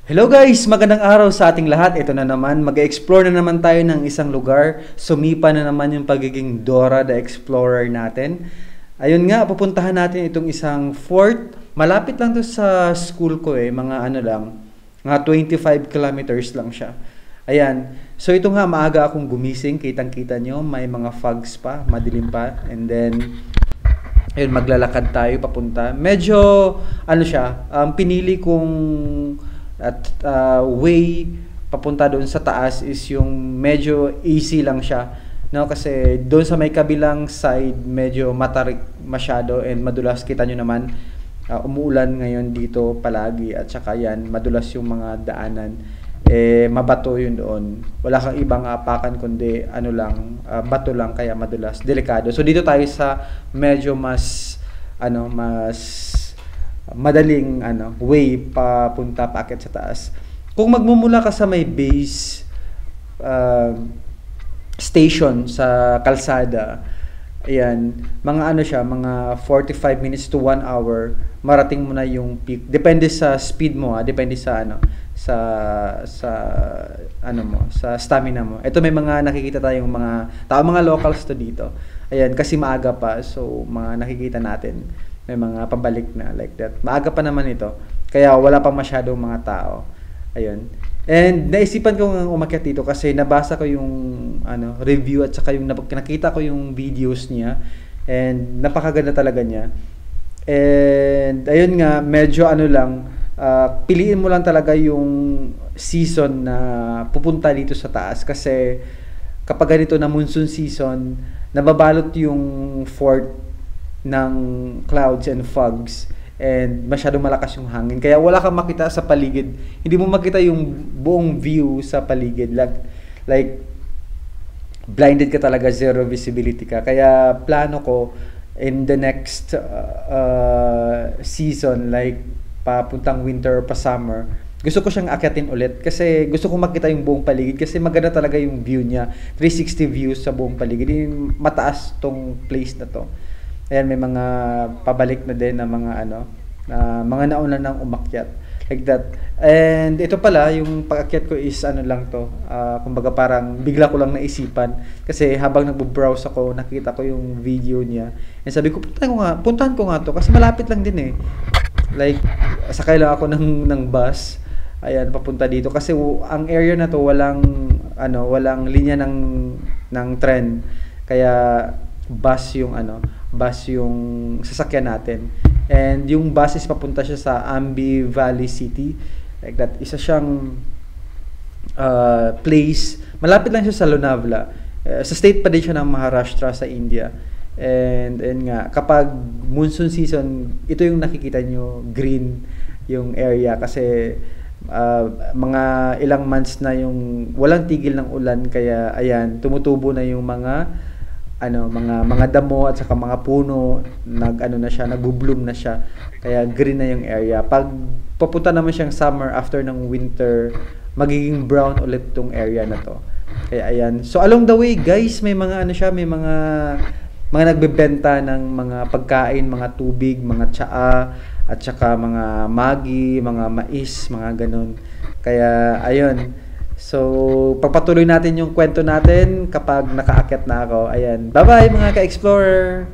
Hello guys! Magandang araw sa ating lahat. Ito na naman, mag-explore na naman tayo ng isang lugar. Sumipa na naman yung pagiging Dora the Explorer natin. Ayun nga, pupuntahan natin itong isang fort. Malapit lang to sa school ko mga ano lang, mga 25 kilometers lang siya. Ayan. So ito nga, maaga akong gumising. Kitang-kita nyo, may mga fogs pa, madilim pa. And then, ayun, maglalakad tayo papunta. Medyo, ano siya, pinili kong way papunta doon sa taas is yung medyo easy lang siya, no, kasi doon sa may kabilang side medyo matarik masyado and madulas. Kita nyo naman, umuulan ngayon dito palagi at saka yan madulas yung mga daanan, mabato yun doon, wala kang ibang apakan kundi ano lang, bato lang, kaya madulas, delikado. So dito tayo sa medyo mas madaling way papunta paakyat sa taas. Kung magmumula ka sa may base station sa kalsada, ayan, mga ano siya, mga 45 minutes to 1 hour, marating mo na yung peak. Depende sa speed mo, depende sa sa stamina mo. Ito, may mga nakikita tayong mga locals to dito. Ayan, kasi maaga pa, so mga nakikita natin may mga pabalik na like that. Maaga pa naman ito, kaya wala pa masyadong mga tao. Ayun. And naisipan ko ng umakyat dito kasi nabasa ko yung review at saka yung nakita ko yung videos niya, and napakaganda talaga niya. And ayun nga, medyo piliin mo lang talaga yung season na pupunta dito sa taas, kasi kapag ganito na monsoon season, nababalot yung fort ng clouds and fogs, and masyadong malakas yung hangin, kaya wala kang makita sa paligid. Hindi mo makita yung buong view sa paligid, like blinded ka talaga, zero visibility ka. Kaya plano ko in the next season, like papuntang winter or pa summer, gusto ko siyang akyatin ulit kasi gusto ko makita yung buong paligid, kasi maganda talaga yung view niya, 360 views sa buong paligid. Yung mataas tong place na to. Ayan, may mga pabalik na din na mga nauna nang umakyat like that. And ito pala, yung pag-akyat ko is lang to, kumbaga parang bigla ko lang naisipan, kasi habang nagbo-browse ako, nakita ko yung video niya, and sabi ko, puntahan ko nga to kasi malapit lang din like sakay lang ako ng bus, ayan, papunta dito, kasi ang area na to walang linya ng tren, kaya bus yung sasakyan natin. And yung bus is papunta siya sa Ambi Valley City, like that. Isa siyang place, malapit lang siya sa Lonavala, sa state pa din siya ng Maharashtra sa India. And nga, kapag monsoon season, ito yung nakikita nyo, green yung area, kasi mga ilang months na yung walang tigil ng ulan, kaya ayan, tumutubo na yung mga damo at saka mga puno, nagbo-bloom na siya, kaya green na yung area. Pag papunta naman siyang summer after ng winter, magiging brown ulit tong area na to. Kaya ayan, so along the way guys, may mga may mga nagbebenta ng mga pagkain, mga tubig, mga tsaa, at saka mga magi, mga mais, mga ganun. Kaya ayun, so pagpatuloy natin yung kwento natin kapag nakaakyat na ako. Ayan, bye bye mga ka-explorer!